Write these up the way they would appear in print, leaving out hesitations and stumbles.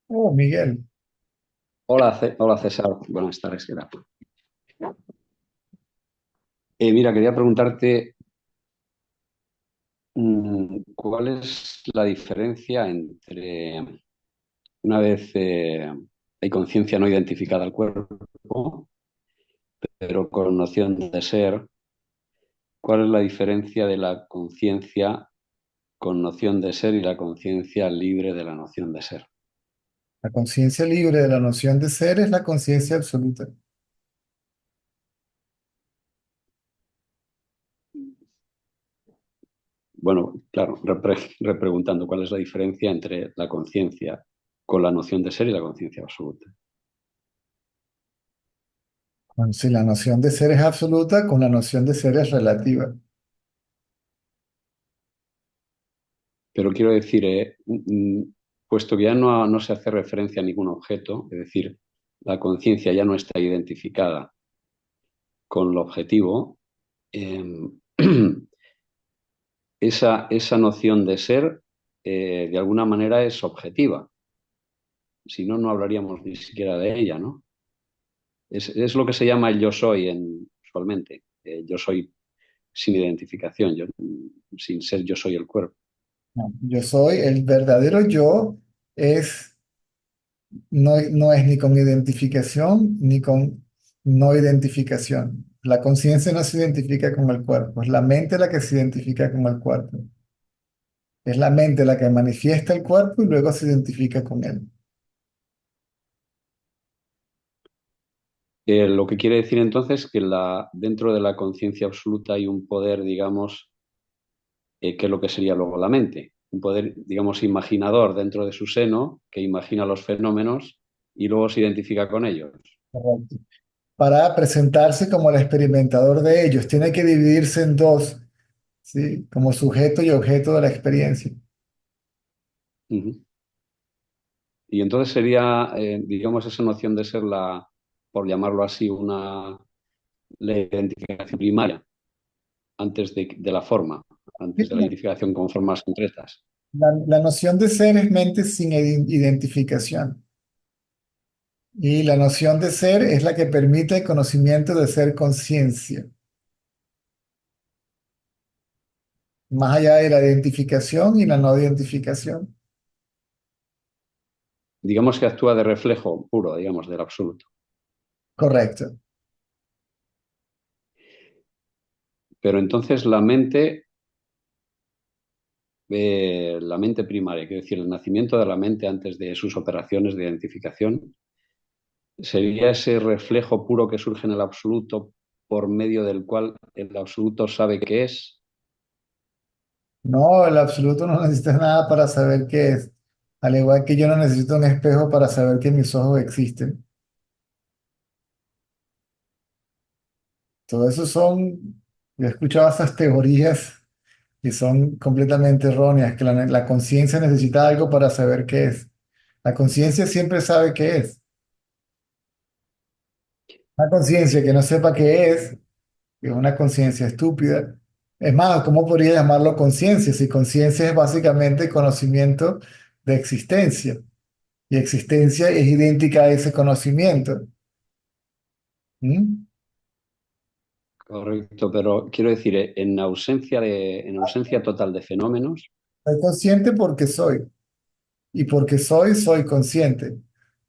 Oh, Miguel, Hola, hola César, buenas tardes, ¿qué tal? Mira, quería preguntarte ¿cuál es la diferencia entre una vez hay conciencia no identificada al cuerpo, pero con noción de ser? ¿Cuál es la diferencia de la conciencia con noción de ser y la conciencia libre de la noción de ser? la conciencia libre de la noción de ser es la conciencia absoluta. Bueno, claro, repreguntando cuál es la diferencia entre la conciencia con la noción de ser y la conciencia absoluta. Si la noción de ser es absoluta, con la noción de ser es relativa. Pero quiero decir, puesto que ya no se hace referencia a ningún objeto, es decir, la conciencia ya no está identificada con el objetivo, eh, esa noción de ser de alguna manera es objetiva. Si no, no hablaríamos ni siquiera de ella, ¿no? Es lo que se llama el yo soy usualmente. Yo soy sin identificación, sin ser yo soy el cuerpo. No, yo soy, el verdadero yo es, no es ni con identificación ni con no identificación. La conciencia no se identifica con el cuerpo, es la mente la que se identifica con el cuerpo. Es la mente la que manifiesta el cuerpo y luego se identifica con él. Lo que quiere decir entonces que dentro de la conciencia absoluta hay un poder, digamos, que es lo que sería luego la mente. Un poder, digamos, imaginador dentro de su seno que imagina los fenómenos y luego se identifica con ellos. Correcto. Para presentarse como el experimentador de ellos. Tiene que dividirse en dos, ¿sí? Como sujeto y objeto de la experiencia. Ujú. Y entonces sería, digamos, esa noción de ser por llamarlo así, la identificación primaria, antes de la forma, antes de la identificación con formas concretas. La noción de ser es mente sin identificación. Y la noción de ser es la que permite el conocimiento de ser conciencia, más allá de la identificación y la no identificación. Digamos que actúa de reflejo puro, digamos, del absoluto. Correcto. Pero entonces la mente primaria, quiero decir, el nacimiento de la mente antes de sus operaciones de identificación, sería ese reflejo puro que surge en el absoluto por medio del cual el absoluto sabe qué es. No, el absoluto no necesita nada para saber qué es. Al igual que yo no necesito un espejo para saber que mis ojos existen. Todo eso son, yo he escuchado esas teorías y son completamente erróneas, que la conciencia necesita algo para saber qué es. La conciencia siempre sabe qué es. Una conciencia que no sepa qué es una conciencia estúpida. Es más, ¿cómo podría llamarlo conciencia? Si conciencia es básicamente conocimiento de existencia y existencia es idéntica a ese conocimiento. ¿Mm? Correcto, pero quiero decir, en ausencia total de fenómenos, Soy consciente porque soy. Y porque soy, soy consciente.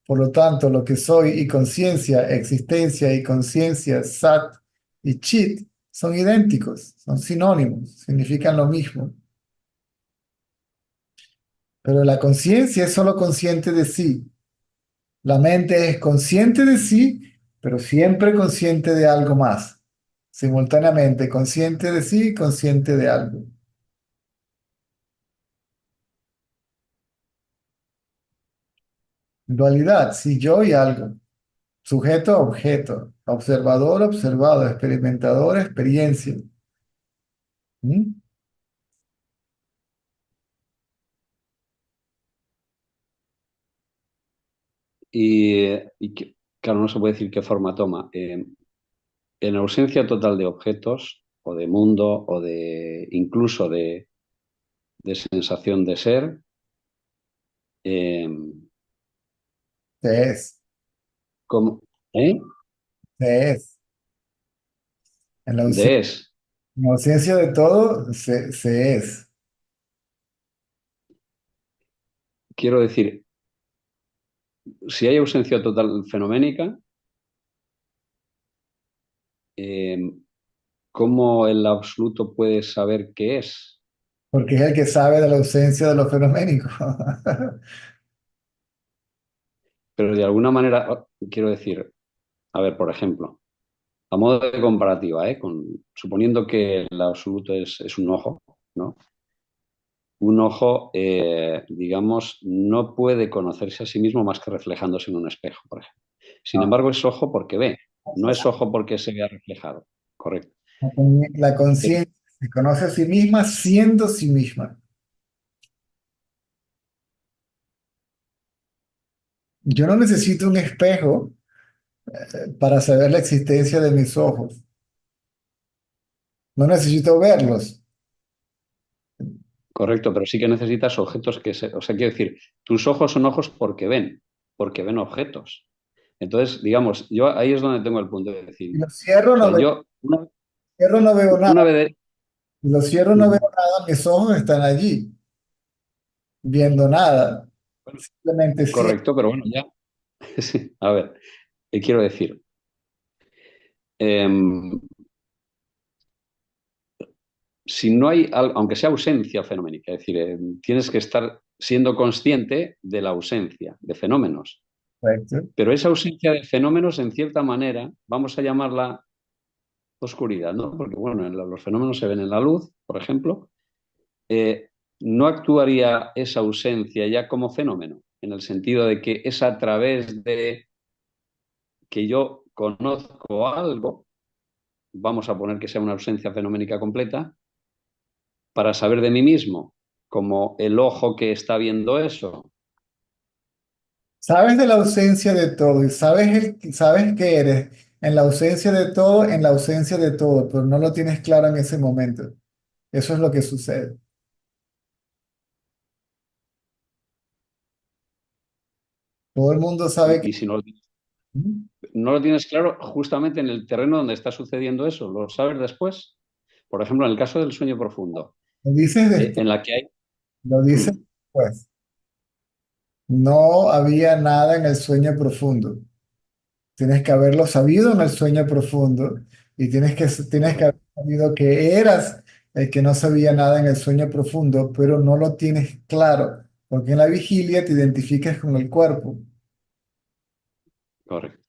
Por lo tanto, lo que soy y conciencia, existencia y conciencia, sat y chit, son idénticos, son sinónimos, significan lo mismo. Pero la conciencia es solo consciente de sí. La mente es consciente de sí, pero siempre consciente de algo más. Simultáneamente, consciente de sí y consciente de algo. Dualidad, sí, yo y algo. Sujeto, objeto. Observador, observado. Experimentador, experiencia. ¿Mm? claro, no se puede decir qué forma toma. En ausencia total de objetos o de mundo o de incluso de sensación de ser, eh, Se es, Como, ¿eh? se es. En la De es. en ausencia de todo, se es. Quiero decir, si hay ausencia total fenoménica, eh, ¿cómo el absoluto puede saber qué es? Porque es el que sabe de la ausencia de lo fenoménico. Pero de alguna manera, quiero decir, a ver, por ejemplo, a modo de comparativa, suponiendo que el absoluto es un ojo, ¿no? Un ojo, digamos, no puede conocerse a sí mismo más que reflejándose en un espejo, por ejemplo. Sin No. embargo, es ojo porque ve, no es ojo porque se vea reflejado, correcto. La conciencia se conoce a sí misma siendo sí misma. Yo no necesito un espejo para saber la existencia de mis ojos. No necesito verlos. Correcto, pero sí que necesitas objetos o sea, quiero decir, tus ojos son ojos porque ven objetos. Entonces, digamos, yo ahí es donde tengo el punto de decir, Si los cierro, o sea, no veo, yo cierro, no veo una nada. vez, Si los cierro, no veo nada. Mis ojos están allí, viendo nada. bueno, Simplemente cierro. correcto, pero bueno, ya, sí, a ver, quiero decir, em, si no hay, aunque sea ausencia fenoménica, es decir, tienes que estar siendo consciente de la ausencia de fenómenos, Correcto. pero esa ausencia de fenómenos, en cierta manera, vamos a llamarla oscuridad, ¿no? Porque, bueno, los fenómenos se ven en la luz, por ejemplo. eh, ¿No actuaría esa ausencia ya como fenómeno? En el sentido de que es a través de que yo conozco algo, vamos a poner que sea una ausencia fenoménica completa, para saber de mí mismo, como el ojo que está viendo eso. Sabes de la ausencia de todo y sabes que eres en la ausencia de todo, en la ausencia de todo, pero no lo tienes claro en ese momento. Eso es lo que sucede. Todo el mundo sabe que... Y si no lo tienes claro, justamente en el terreno donde está sucediendo eso, lo sabes después. Por ejemplo, en el caso del sueño profundo, Lo dices después, en la que hay... lo dices después. No había nada en el sueño profundo. Tienes que haberlo sabido en el sueño profundo y tienes que Correcto, haber sabido que eras el que no sabía nada en el sueño profundo, pero no lo tienes claro, porque en la vigilia te identificas con el cuerpo. correcto.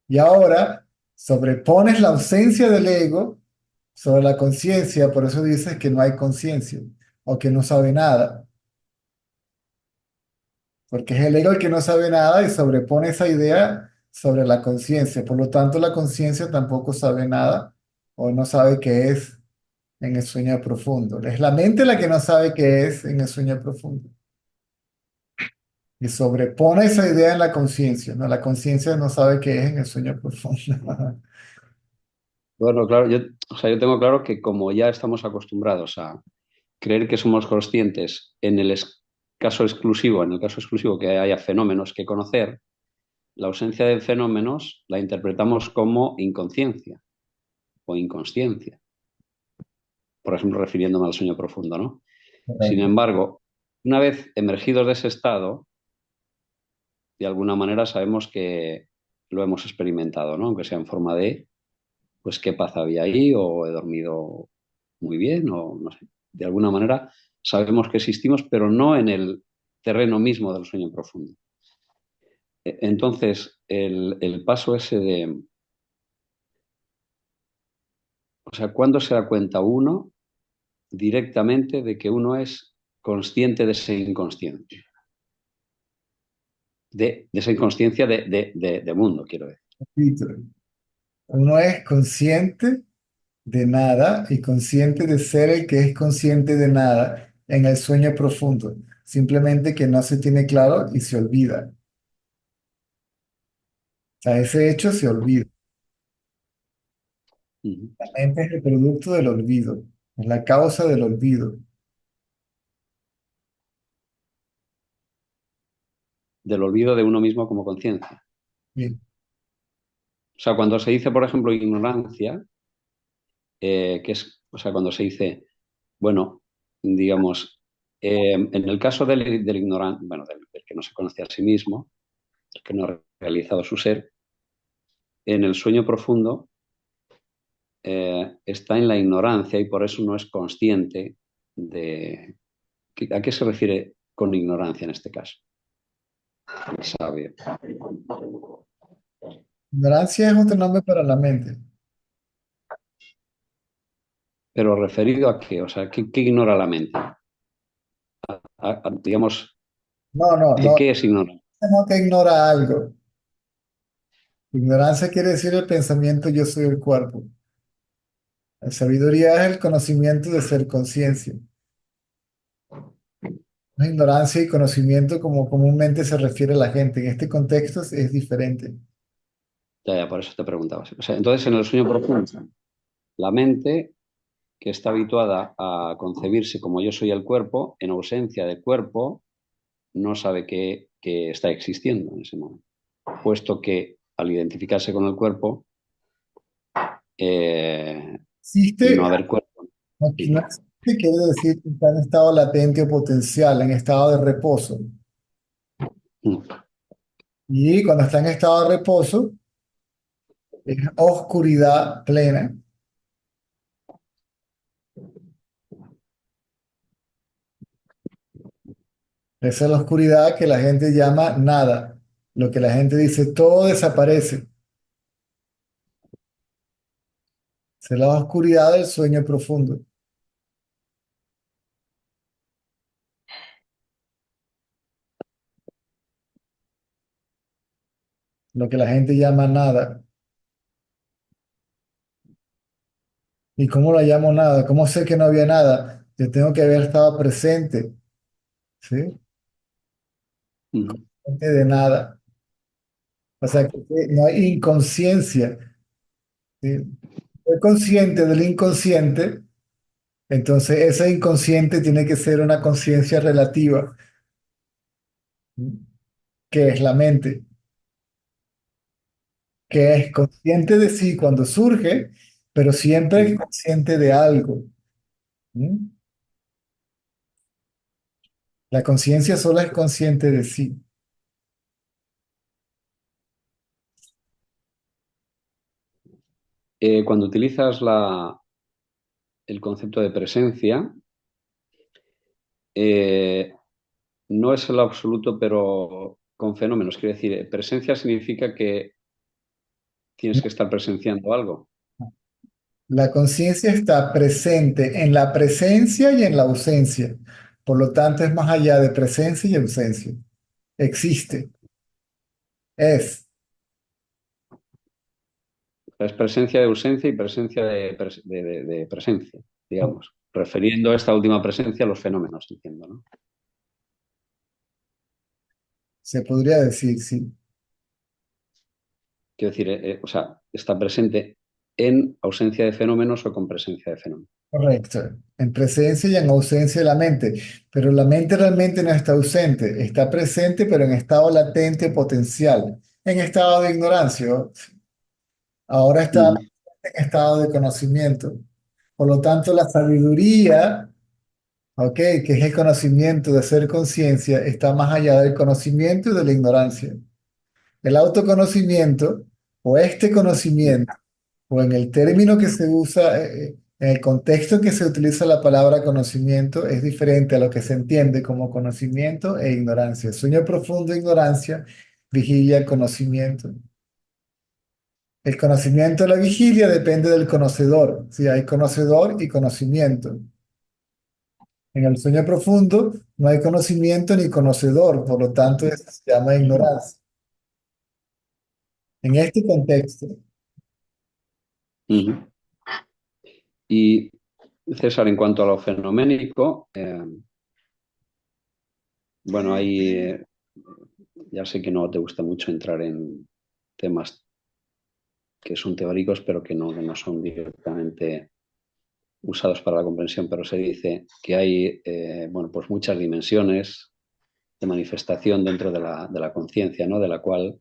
Y ahora sobrepones la ausencia del ego sobre la conciencia, por eso dices que no hay conciencia o que no sabe nada, porque es el ego el que no sabe nada y sobrepone esa idea sobre la conciencia. Por lo tanto, la conciencia tampoco sabe nada o no sabe qué es en el sueño profundo. Es la mente la que no sabe qué es en el sueño profundo. Y sobrepone esa idea en la conciencia, ¿no? La conciencia no sabe qué es en el sueño profundo. Bueno, claro, o sea, yo tengo claro que como ya estamos acostumbrados a creer que somos conscientes en el caso exclusivo que haya fenómenos que conocer, la ausencia de fenómenos la interpretamos como inconsciencia o inconsciencia, por ejemplo, refiriéndome al sueño profundo, ¿no? Sin Correcto. embargo, una vez emergidos de ese estado, de alguna manera sabemos que lo hemos experimentado, ¿no? Aunque sea en forma de, pues, qué paz había ahí, o he dormido muy bien, o no sé. De alguna manera sabemos que existimos, pero no en el terreno mismo del sueño profundo. Entonces, el paso ese de, o sea, ¿cuándo se da cuenta uno directamente de que uno es consciente de esa inconsciencia? De esa inconsciencia de mundo, quiero decir. Repito, uno es consciente de nada y consciente de ser el que es consciente de nada en el sueño profundo. Simplemente que no se tiene claro y se olvida. O sea, ese hecho se olvida. Ujú. La mente es el producto del olvido, es la causa del olvido. del olvido de uno mismo como conciencia. Bien. O sea, cuando se dice, por ejemplo, ignorancia, que es, o sea, cuando se dice, bueno, digamos, en el caso del ignorante, bueno, del que no se conoce a sí mismo, el que no ha realizado su ser, en el sueño profundo está en la ignorancia y por eso no es consciente de... ¿A qué se refiere con ignorancia en este caso? El sabio. Ignorancia es otro nombre para la mente. Pero referido a qué, o sea, ¿qué ignora la mente? Digamos, No, no, no, ¿qué es ignorar? no que ignora algo. Ignorancia quiere decir el pensamiento yo soy el cuerpo. La sabiduría es el conocimiento de ser conciencia. No, ignorancia y conocimiento como comúnmente se refiere a la gente. En este contexto es diferente. Ya, ya, por eso te preguntaba. O sea, entonces, en el sueño profundo, la mente, que está habituada a concebirse como yo soy el cuerpo, en ausencia de cuerpo, no sabe que está existiendo en ese momento, puesto que al identificarse con el cuerpo eh, y no Existe, haber cuerpo. no, Sí. no existe quiere decir que está en estado latente o potencial, en estado de reposo. Mm. Y cuando está en estado de reposo, es oscuridad plena. Esa es la oscuridad que la gente llama nada. Lo que la gente dice, todo desaparece. Esa es la oscuridad del sueño profundo. Lo que la gente llama nada. ¿Y cómo la llamo nada? ¿Cómo sé que no había nada? Yo tengo que haber estado presente, ¿sí? Mm. De nada. O sea, que no hay inconsciencia, ¿sí? Soy consciente del inconsciente, entonces ese inconsciente tiene que ser una conciencia relativa, ¿sí? Que es la mente, que es consciente de sí cuando surge, pero siempre es Mm. consciente de algo, ¿sí? La conciencia solo es consciente de sí. Cuando utilizas el concepto de presencia, eh, no es el absoluto, pero con fenómenos. Quiero decir, presencia significa que tienes que estar presenciando algo. La conciencia está presente en la presencia y en la ausencia. Por lo tanto, es más allá de presencia y ausencia. Existe, es. Es presencia de ausencia y presencia de presencia, digamos. Refiriendo esta última presencia a los fenómenos, entiendo, ¿no? Se podría decir, sí. Quiero decir, o sea, está presente en ausencia de fenómenos o con presencia de fenómenos. Correcto. En presencia y en ausencia de la mente. Pero la mente realmente no está ausente. Está presente, pero en estado latente potencial. En estado de ignorancia. ¿No? Ahora está Ujú. en estado de conocimiento. Por lo tanto, la sabiduría, ok, que es el conocimiento de ser conciencia, está más allá del conocimiento y de la ignorancia. El autoconocimiento o este conocimiento, o en el término que se usa, en el contexto en que se utiliza la palabra conocimiento, es diferente a lo que se entiende como conocimiento e ignorancia. Sueño profundo, ignorancia, vigilia, conocimiento. El conocimiento de la vigilia depende del conocedor. Si hay conocedor y conocimiento. En el sueño profundo no hay conocimiento ni conocedor, por lo tanto eso se llama ignorancia. En este contexto, Ujú. Y César, en cuanto a lo fenoménico, bueno, ahí ya sé que no te gusta mucho entrar en temas que son teóricos, pero que no son directamente usados para la comprensión, pero se dice que hay, bueno, pues muchas dimensiones de manifestación dentro de la conciencia, ¿no? De la cual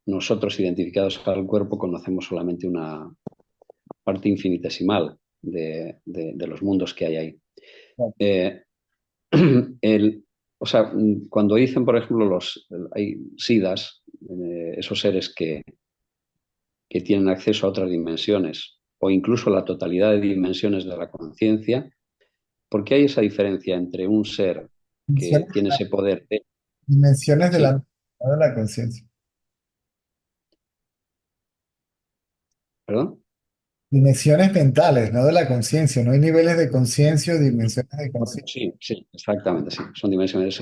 nosotros, identificados al cuerpo, conocemos solamente una parte infinitesimal de los mundos que hay ahí. Eh, el, o sea, cuando dicen, por ejemplo, hay siddhas, esos seres que tienen acceso a otras dimensiones o incluso a la totalidad de dimensiones de la conciencia, ¿por qué hay esa diferencia entre un ser que Dimensiones, tiene ese poder de... dimensiones de Sí, no de la conciencia. perdón. Dimensiones mentales, no de la conciencia. No hay niveles de conciencia o dimensiones de conciencia. Sí, sí, exactamente, sí. Son dimensiones,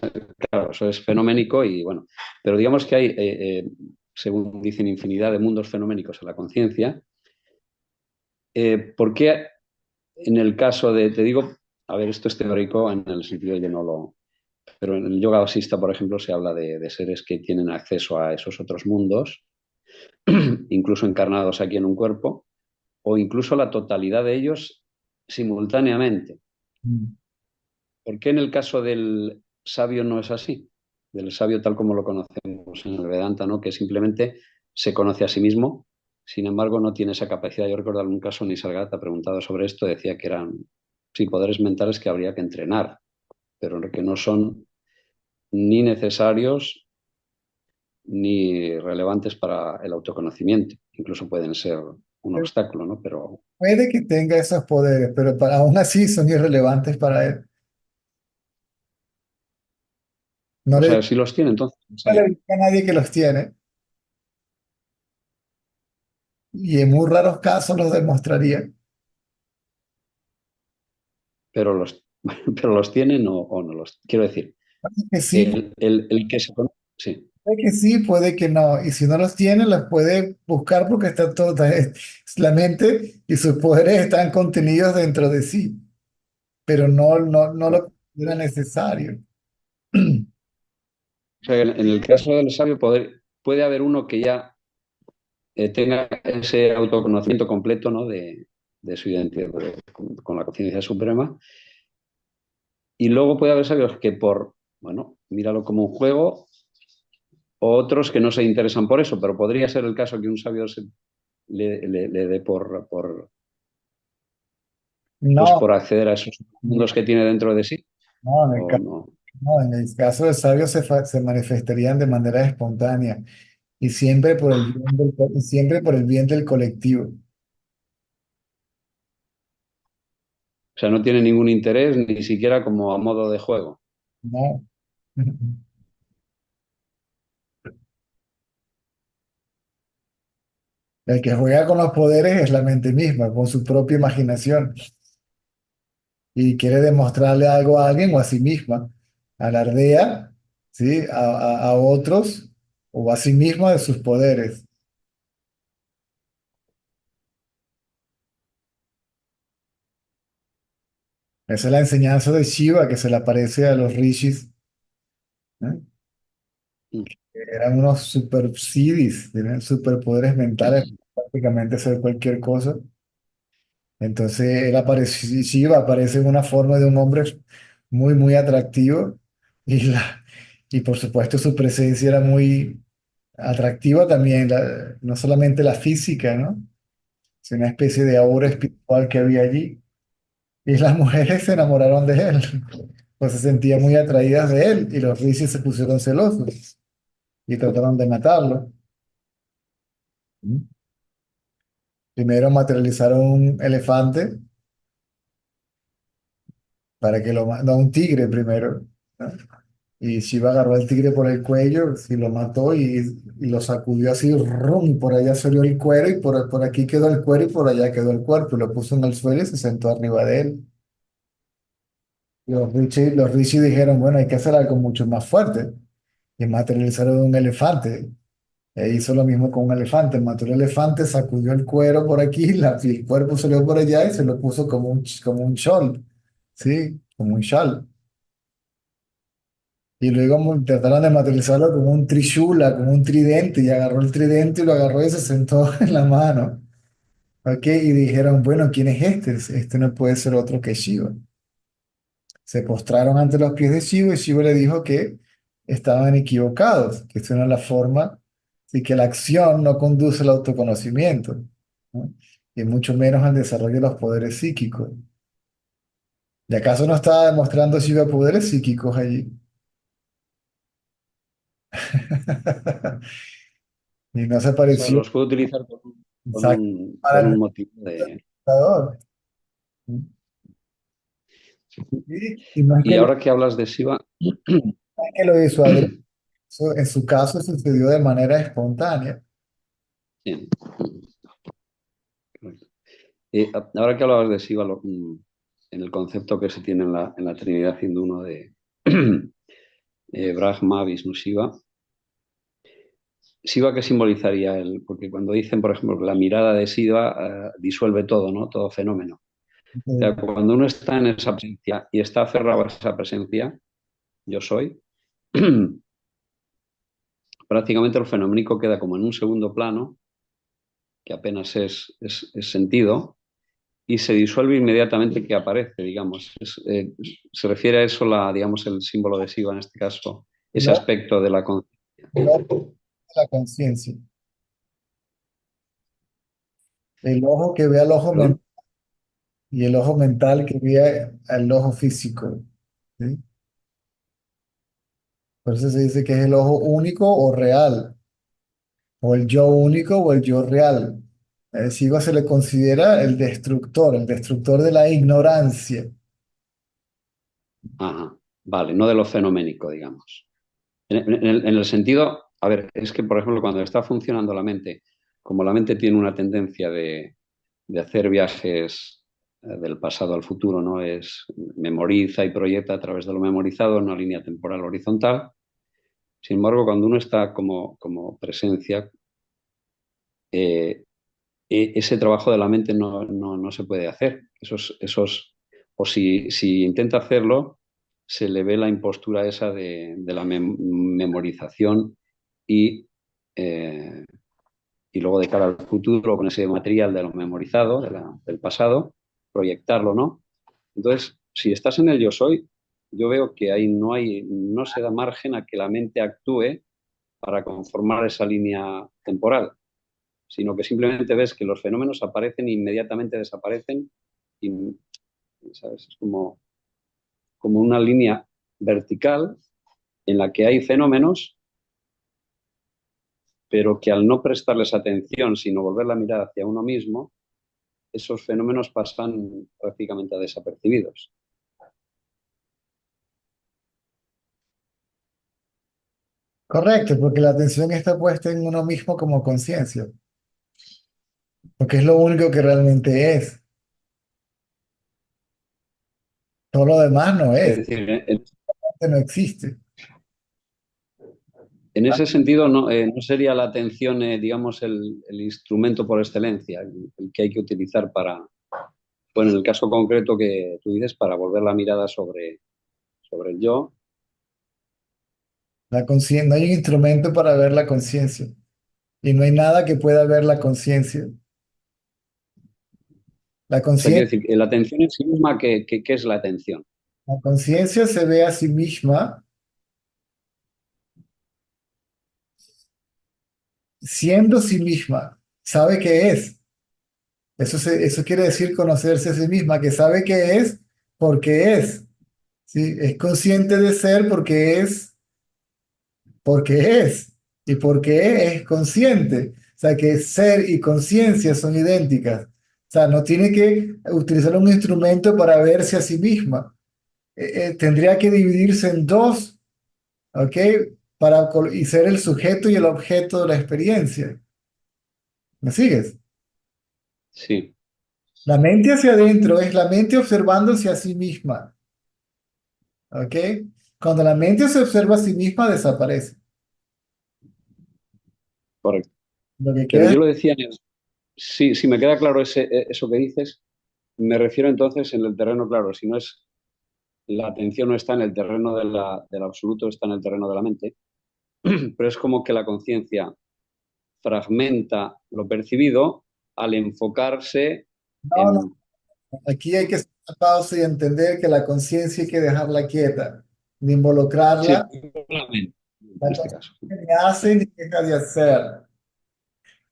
claro, eso es fenoménico y bueno, pero digamos que hay, según dicen, infinidad de mundos fenoménicos en la conciencia. ¿Por qué en el caso de, te digo, a ver, esto es teórico en el sentido de que no lo, pero en el yoga vasista, por ejemplo, se habla de seres que tienen acceso a esos otros mundos, incluso encarnados aquí en un cuerpo, o incluso la totalidad de ellos simultáneamente. Mm. ¿Por qué en el caso del sabio no es así? Del sabio tal como lo conocemos en el Vedanta, ¿no? Que simplemente se conoce a sí mismo, sin embargo no tiene esa capacidad. Yo recuerdo algún caso, Nisargata, preguntado sobre esto, decía que eran, sí, poderes mentales que habría que entrenar, pero que no son ni necesarios ni relevantes para el autoconocimiento. Incluso pueden ser un obstáculo, ¿no? Pero, Puede que tenga esos poderes, pero aún así son irrelevantes para él. No o le, sea, si los tiene, entonces, no le dice a nadie que los tiene y en muy raros casos los demostraría. pero los, pero los tienen o no los. Quiero decir, Puede que sí, el que se conoce, sí, puede que sí, puede que no. Y si no los tiene, los puede buscar porque está todo, la mente y sus poderes están contenidos dentro de sí, pero no claro. lo considera necesario. O sea, en el caso del sabio puede haber uno que ya tenga ese autoconocimiento completo, ¿no? De su identidad con la conciencia suprema. Y luego puede haber sabios que por, bueno, míralo como un juego, o otros que no se interesan por eso, pero podría ser el caso que un sabio le dé pues, No, por acceder a esos mundos que tiene dentro de sí, no, o no. no, en el caso de sabios se manifestarían de manera espontánea y siempre por el bien y siempre por el bien del colectivo. O sea, no tiene ningún interés ni siquiera como a modo de juego. No. El que juega con los poderes es la mente misma, con su propia imaginación, y quiere demostrarle algo a alguien o a sí misma. Alardea, ¿sí? A otros o a sí misma de sus poderes. Esa es la enseñanza de Shiva que se le aparece a los rishis, ¿eh? Mm. Eran unos super siddhis, tenían superpoderes mentales, prácticamente hacer cualquier cosa. Entonces él aparece, Shiva aparece en una forma de un hombre muy, muy atractivo y, y por supuesto su presencia era muy atractiva también, no solamente la física, ¿no? Sino una especie de aura espiritual que había allí. Y las mujeres se enamoraron de él, pues se sentían muy atraídas de él y los rishis se pusieron celosos y trataron de matarlo. ¿Mm? Primero materializaron un elefante para que no, un tigre primero, ¿no? Y Shiva agarró al tigre por el cuello y lo mató y lo sacudió así, rum, y por allá salió el cuero y por aquí quedó el cuero y por allá quedó el cuerpo. Y lo puso en el suelo y se sentó arriba de él. Los rishis dijeron, bueno, hay que hacer algo mucho más fuerte. Y materializaron un elefante. E hizo lo mismo con un elefante. Mató el elefante, sacudió el cuero por aquí, y el cuerpo salió por allá y se lo puso como un shawl. ¿Sí? Como un shawl. Y luego trataron de materializarlo como un trishula, como un tridente, y agarró el tridente y lo agarró y se sentó en la mano. ¿Ok? Y dijeron, bueno, ¿quién es este? Este no puede ser otro que Shiva. Se postraron ante los pies de Shiva y Shiva le dijo que estaban equivocados, que esa no es la forma, y que la acción no conduce al autoconocimiento, ¿no? Y mucho menos al desarrollo de los poderes psíquicos. ¿Y acaso no estaba demostrando si iba poderes psíquicos allí? Y no se O sea, pareció los puedo utilizar exacto para con el un motivo de... computador. Y no es Y que ahora que hablas de Shiva, no es que lo hizo Adrián, en su caso sucedió de manera espontánea. bien, correcto. Ahora que hablabas de Shiva, en el concepto que se tiene en la Trinidad hindú, ¿no? De Brahma, Vishnu, Shiva. Shiva, ¿qué simbolizaría él? Porque cuando dicen, por ejemplo, que la mirada de Shiva disuelve todo, ¿no? Todo fenómeno. O Eh, sea, cuando uno está en esa presencia y está aferrado a esa presencia, yo soy, prácticamente el fenomenico queda como en un segundo plano, que apenas es sentido, y se disuelve inmediatamente que aparece, digamos. Se refiere a eso, digamos, el símbolo de Shiva en este caso, El ese ojo, aspecto de la conciencia. el ojo de la conciencia. El ojo que ve al ojo mental ¿Perdón? y el ojo mental que ve al ojo físico. ¿Sí? Por eso se dice que es el ojo único o real, o el yo único o el yo real. El Shiva se le considera el destructor de la ignorancia. Ajá, vale, no de lo fenoménico, digamos. En el sentido, a ver, es que, por ejemplo, cuando está funcionando la mente, como la mente tiene una tendencia de hacer viajes del pasado al futuro, ¿no? Memoriza y proyecta a través de lo memorizado en una línea temporal horizontal. Sin embargo, cuando uno está como presencia, eh, ese trabajo de la mente no se puede hacer. O si intenta hacerlo, se le ve la impostura esa de la memorización y, eh, y luego de cara al futuro, con ese material de lo memorizado, del pasado, proyectarlo, ¿no? Entonces, si estás en el yo soy, yo veo que ahí no se da margen a que la mente actúe para conformar esa línea temporal, sino que simplemente ves que los fenómenos aparecen e inmediatamente desaparecen y, ¿sabes? Es como una línea vertical en la que hay fenómenos, pero que al no prestarles atención, sino volver la mirada hacia uno mismo, esos fenómenos pasan prácticamente a desapercibidos. Correcto, porque la atención está puesta en uno mismo como conciencia, porque es lo único que realmente es. Todo lo demás no Es es, decir, no existe. en ese sentido no sería la atención, digamos, el instrumento por excelencia, el que hay que utilizar para, bueno, en el caso concreto que tú dices, para volver la mirada sobre el yo. No hay un instrumento para ver la conciencia y no hay nada que pueda ver la conciencia. La O sea, quiero conciencia, decir, la atención en sí misma, ¿qué es la atención? la conciencia se ve a sí misma siendo sí misma, sabe qué es. Eso quiere decir conocerse a sí misma, que sabe qué es porque es. ¿Sí? Es consciente de ser porque es. Y porque es consciente. O sea, que ser y conciencia son idénticas. O sea, no tiene que utilizar un instrumento para verse a sí misma. Tendría que dividirse en dos, ¿ok? Y ser el sujeto y el objeto de la experiencia. ¿Me sigues? Sí, La mente hacia adentro es la mente observándose a sí misma, ¿ok? Cuando la mente se observa a sí misma, desaparece. correcto. Lo que Pero queda es, yo lo decía, sí, si me queda claro eso que dices, me refiero entonces en el terreno claro, si no es la atención no está en el terreno del absoluto, está en el terreno de la mente, pero es como que la conciencia fragmenta lo percibido al enfocarse no, no, en... aquí hay que hacer una pausa y entender que la conciencia hay que dejarla quieta. de Sí, involucrarla, la mente, en la este cosa caso. ni hace ni deja de hacer,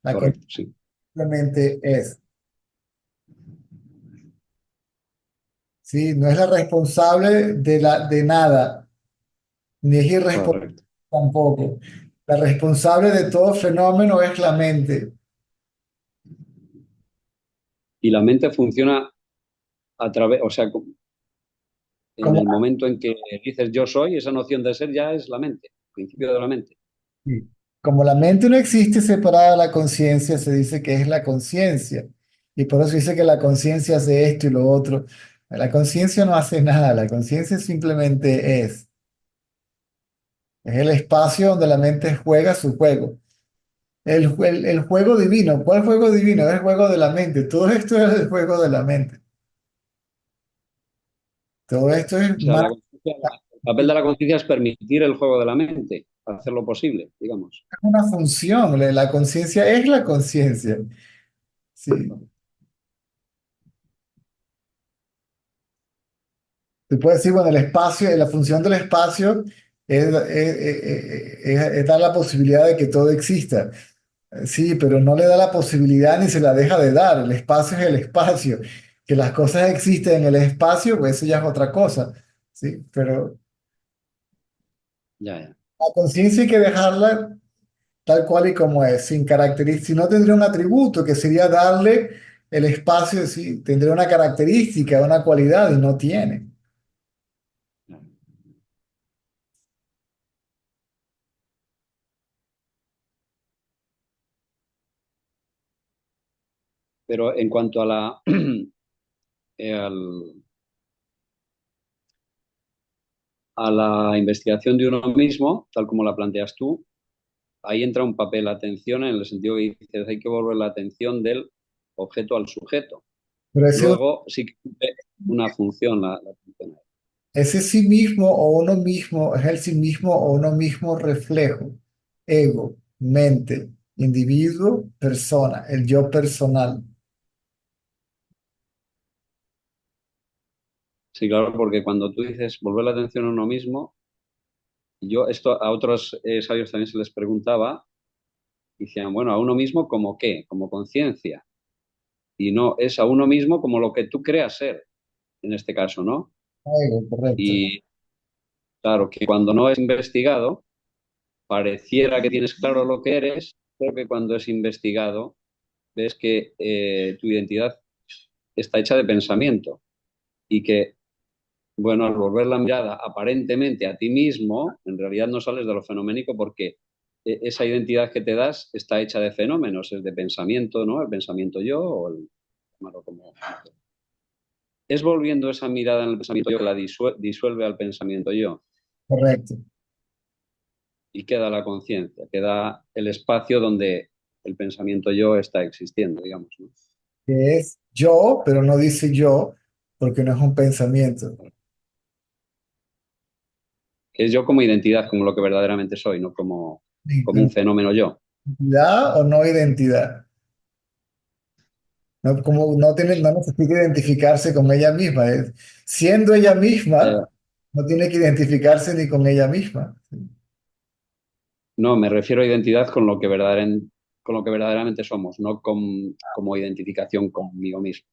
la cosa Correcto, sí. simplemente es, ¿sí? No es la responsable de nada, ni es irresponsable Correcto. tampoco. La responsable de todo fenómeno es la mente. Y la mente funciona a través, o sea, en Como, el momento en que dices yo soy, esa noción de ser ya es la mente, el principio de la mente. como la mente no existe separada de la conciencia, se dice que es la conciencia. Y por eso dice que la conciencia hace esto y lo otro. La conciencia no hace nada, la conciencia simplemente es. Es el espacio donde la mente juega su juego. El juego divino, ¿cuál juego divino? Es el juego de la mente. Todo esto es el juego de la mente. Todo esto es O sea, más el papel de la conciencia es permitir el juego de la mente, hacerlo posible, digamos. una función. La conciencia es la conciencia. Sí. Tú puedes decir, bueno, el espacio, la función del espacio es dar la posibilidad de que todo exista. Sí, pero no le da la posibilidad ni se la deja de dar. El espacio es el espacio. Que las cosas existen en el espacio, pues eso ya es otra cosa. Sí, pero Ya, ya. la conciencia hay que dejarla tal cual y como es, sin características. Si no tendría un atributo que sería darle el espacio, sí, tendría una característica, una cualidad y no tiene. Ya. Pero en cuanto a al- a la investigación de uno mismo, tal como la planteas tú, ahí entra un papel atención en el sentido que dices, hay que volver la atención del objeto al sujeto. Pero Luego sí que cumple una función la atención. ese sí mismo o uno mismo es el sí mismo o uno mismo reflejo. Ego, mente, individuo, persona, el yo personal. Sí, claro, porque cuando tú dices volver la atención a uno mismo, yo esto a otros sabios también se les preguntaba, y decían, bueno, a uno mismo como qué, como conciencia, y no, es a uno mismo como lo que tú creas ser, en este caso, ¿no? Ego, correcto. Y claro, que cuando no es investigado, pareciera que tienes claro lo que eres, pero que cuando es investigado, ves que tu identidad está hecha de pensamiento y que, bueno, al volver la mirada aparentemente a ti mismo, en realidad no sales de lo fenoménico porque esa identidad que te das está hecha de fenómenos, es de pensamiento, ¿no? El pensamiento yo o el... llamarlo como... Es volviendo esa mirada en el pensamiento yo que la disuelve al pensamiento yo Correcto. y queda la conciencia, queda el espacio donde el pensamiento yo está existiendo, digamos, ¿no? Que es yo, pero no dice yo, porque no es un pensamiento. Que es yo como identidad, como lo que verdaderamente soy, no como, como un fenómeno yo. ¿Identidad o no identidad? No, como no tiene, no necesita identificarse con ella misma. Siendo ella Eh, misma, no tiene que identificarse ni con ella misma. no, me refiero a identidad con lo que verdaderamente somos, no como identificación conmigo mismo,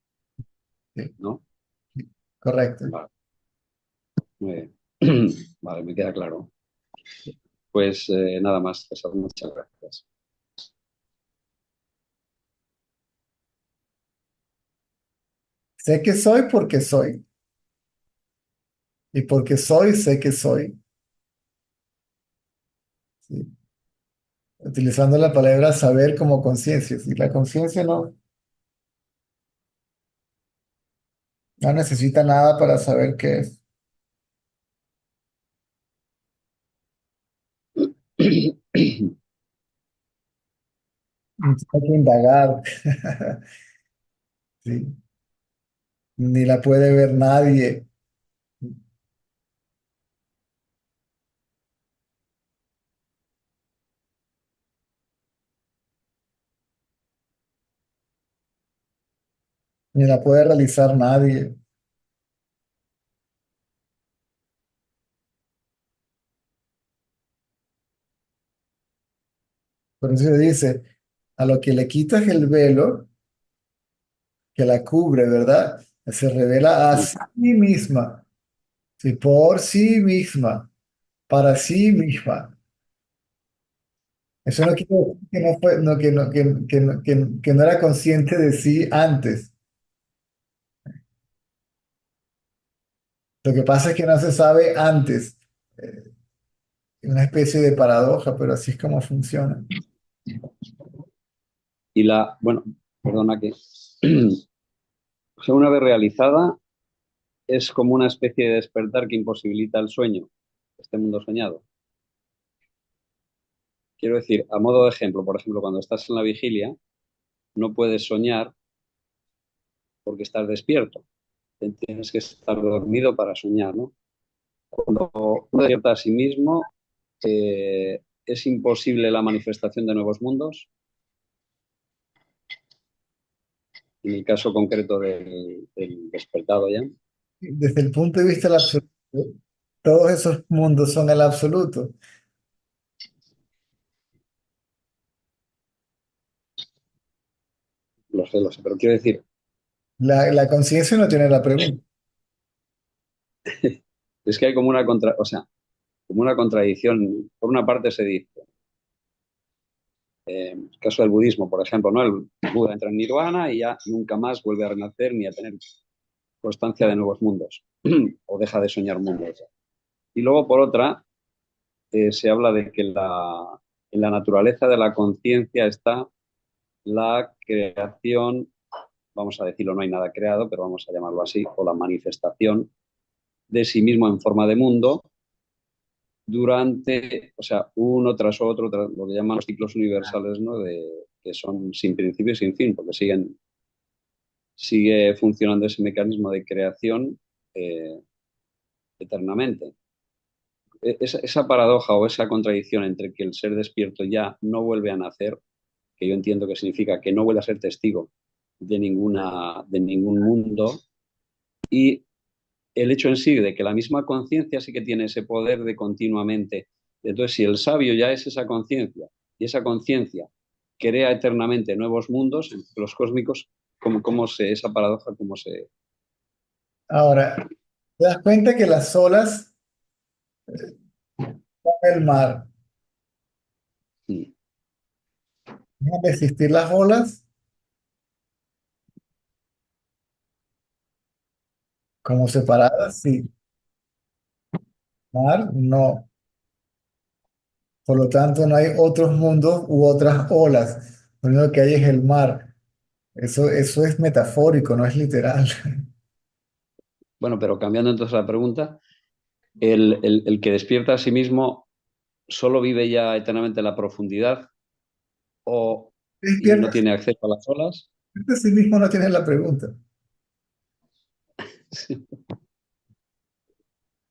Sí, ¿no? correcto. Vale, muy bien. Vale, me queda claro. Pues nada más, César, muchas gracias. Sé que soy porque soy. Y porque soy, sé que soy. ¿Sí? Utilizando la palabra saber como conciencia. ¿Sí? La conciencia no necesita nada para saber qué es. No hay que indagar. ¿Sí? Ni la puede ver nadie. Ni la puede realizar nadie. Por eso dice, a lo que le quitas el velo que la cubre, ¿verdad? Se revela a Mm. sí misma, sí, por sí misma, para sí misma. Eso no quiere decir que no fue, no, que no era consciente de sí antes. Lo que pasa es que no se sabe antes. Eh, una especie de paradoja, pero así es como funciona. Y bueno, perdona que, o sea, una vez realizada, es como una especie de despertar que imposibilita el sueño, este mundo soñado. Quiero decir, a modo de ejemplo, por ejemplo, cuando estás en la vigilia, no puedes soñar porque estás despierto. Tienes que estar dormido para soñar, ¿no? Cuando uno despierta a sí mismo, es imposible la manifestación de nuevos mundos. En el caso concreto del despertado ya, Desde el punto de vista del absoluto, todos esos mundos son el absoluto. lo sé, pero quiero decir, La conciencia no tiene la pregunta. es que hay como o sea, como una contradicción. Por una parte se dice, en el caso del budismo, por ejemplo, ¿no? El Buda entra en nirvana y ya nunca más vuelve a renacer ni a tener constancia de nuevos mundos o deja de soñar mundos. Y luego, por otra, se habla de que en la naturaleza de la conciencia está la creación, vamos a decirlo, no hay nada creado, pero vamos a llamarlo así, o la manifestación de sí mismo en forma de mundo durante, o sea, uno tras otro, lo que llaman los ciclos universales, ¿no? Que son sin principio y sin fin, porque sigue funcionando ese mecanismo de creación eh, eternamente. Esa paradoja o esa contradicción entre que el ser despierto ya no vuelve a nacer, que yo entiendo que significa que no vuelve a ser testigo de ningún mundo, y el hecho en sí de que la misma conciencia sí que tiene ese poder de continuamente. Entonces, si el sabio ya es esa conciencia y esa conciencia crea eternamente nuevos mundos, los cósmicos, esa paradoja, cómo se... Ahora, te das cuenta que las olas son el mar. Mm. Dejan de existir las olas como separadas, sí. Mar, no. Por lo tanto, no hay otros mundos u otras olas. Lo único que hay es el mar. Eso es metafórico, no es literal. Bueno, pero cambiando entonces la pregunta, el que despierta a sí mismo solo vive ya eternamente en la profundidad o, y no Despierta, tiene acceso a las olas. despierta a sí mismo no tiene la pregunta. ¿Sí?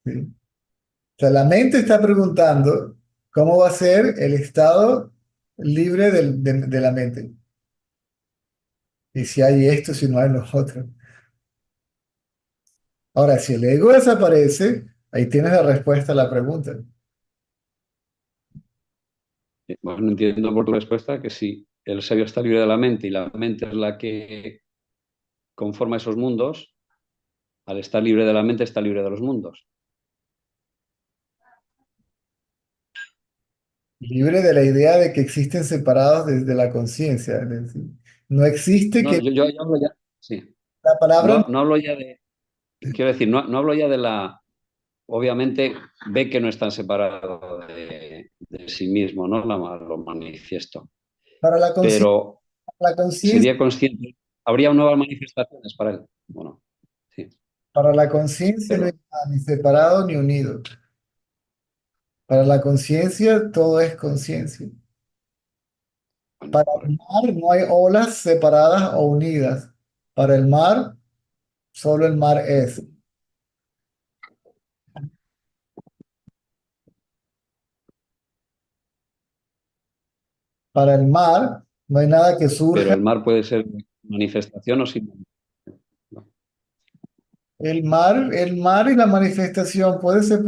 O sea, la mente está preguntando cómo va a ser el estado libre de la mente. Y si hay esto, si no hay los otros. Ahora, si el ego desaparece, ahí tienes la respuesta a la pregunta. Bueno, entiendo por tu respuesta que si el sabio está libre de la mente y la mente es la que conforma esos mundos, al estar libre de la mente está libre de los mundos. Libre de la idea de que existen separados desde la conciencia. Es decir, no existe No, que yo hablo ya, sí. la palabra, No hablo ya de, quiero decir, no hablo ya de obviamente ve que no están separados de sí mismo, ¿no? Lo manifiesto. para Pero la conciencia, sería consciente, habría nuevas manifestaciones para él. Bueno, sí, para la conciencia no hay pero nada ni separado ni unido. Para la conciencia todo es conciencia. bueno, Para el mar no hay olas separadas o unidas. Para el mar, solo el mar es. Para el mar no hay nada que pero surja. el mar puede ser manifestación o sin manifestación. ¿No? El mar y la manifestación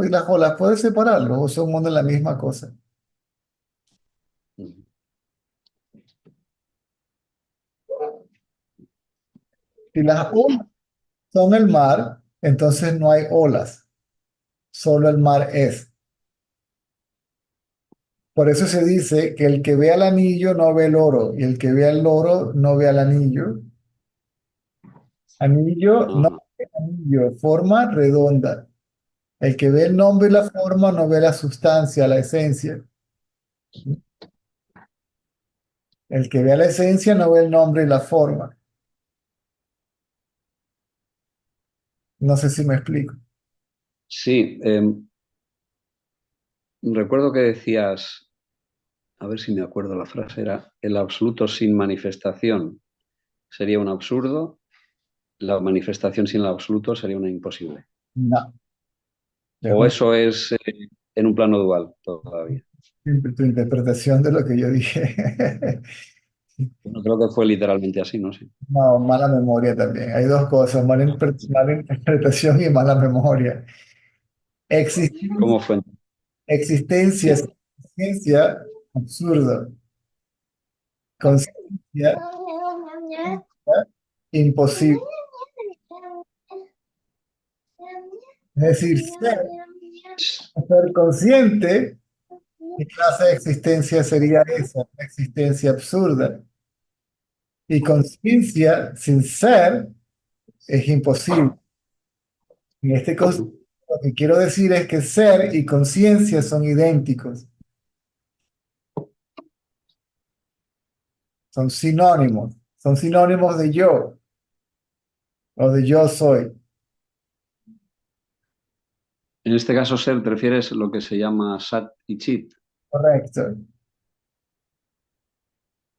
y las olas, ¿puedes separarlos o son una y la misma cosa? Si las olas son el mar, entonces no hay olas, solo el mar es. Por eso se dice que el que ve al anillo no ve el oro, y el que ve al oro no ve al anillo. Anillo, no Ajá. ve anillo, forma redonda. El que ve el nombre y la forma no ve la sustancia, la esencia. El que ve la esencia no ve el nombre y la forma. No sé si me explico. Sí, recuerdo que decías, a ver si me acuerdo la frase, era el absoluto sin manifestación sería un absurdo, la manifestación sin el absoluto sería una imposible. No, es O eso es en un plano dual todavía. tu interpretación de lo que yo dije. Bueno, creo que fue literalmente así, no sé. No, mala memoria también. Hay dos cosas, mala interpretación y mala memoria. Existencia, ¿Cómo fue? existencia, Sí. ciencia, absurdo. Conciencia, imposible. Es decir, ser consciente, ¿qué clase de existencia sería esa? Una existencia absurda. Y conciencia sin ser es imposible. En este caso, lo que quiero decir es que ser y conciencia son idénticos, son sinónimos de yo o de yo soy. En este caso, ser, te refieres a lo que se llama sat y chit. Correcto.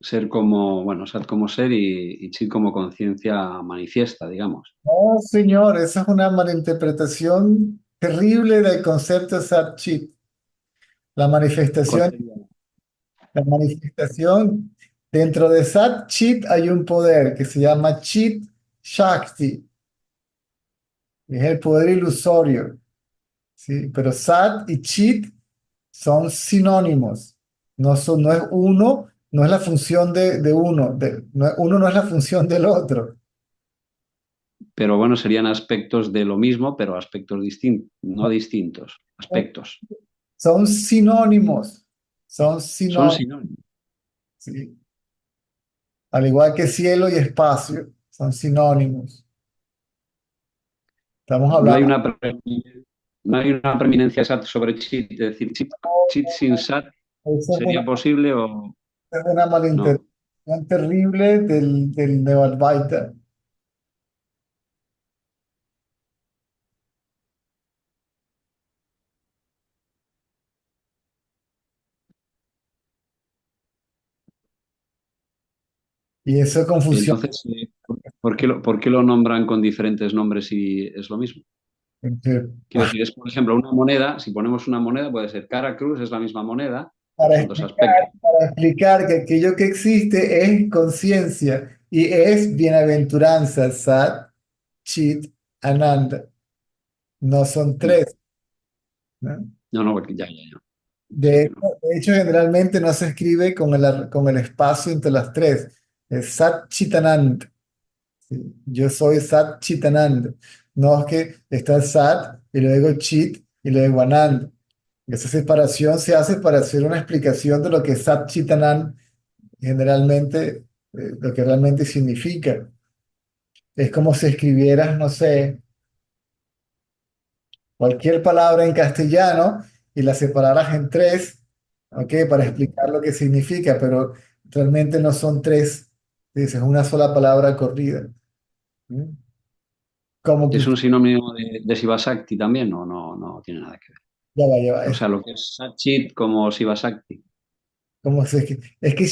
Ser como, bueno, sat como ser y chit como conciencia manifiesta, digamos. No, señor, esa es una malinterpretación terrible del concepto Sat-Chit. La ¿Cuál manifestación, sería? la manifestación, dentro de Sat-Chit hay un poder que se llama Chit Shakti, es el poder ilusorio, ¿sí? Pero Sat y Chit son sinónimos, no es uno, no es la función de uno, uno no es la función del otro. Pero bueno, serían aspectos de lo mismo, pero aspectos distintos, no distintos, aspectos. Son sinónimos, son Son sinónimos, sinónimos. ¿sí? Al igual que cielo y espacio, son sinónimos. Estamos No hay hablando una, no hay una preeminencia sat sobre chit, es decir, chit, chit sin sat eso sería posible o es una no. malinterpretación terrible del Neoadvaita. Y eso es confusión. Entonces, por qué lo nombran con diferentes nombres si es lo mismo? Porque Quiero decir, es por ejemplo una moneda, si ponemos una moneda puede ser cara cruz, es la misma moneda, pero Para son dos explicar, aspectos. para explicar que aquello que existe es conciencia y es bienaventuranza, Sat, Chit, Ananda. No son Mm. tres, ¿no? No, no, porque ya. Sí De, que hecho, no. de hecho, generalmente no se escribe con el espacio entre las tres. Es Sat Chitanand. ¿Sí? Yo soy Sat Chitanand. No es que está el Sat y luego Chit y luego Anand. Esa separación se hace para hacer una explicación de lo que es Sat Chitanand generalmente, lo que realmente significa. Es como si escribieras, no sé, cualquier palabra en castellano y la separaras en tres, ¿ok? Para explicar lo que significa, pero realmente no son tres, dices una sola palabra corrida. ¿Mm? Como que ¿Es un sinónimo de Sivasakti también? No, no, no tiene nada que ver. ya va, O sea, lo que es Satchit como Sivasakti. como es que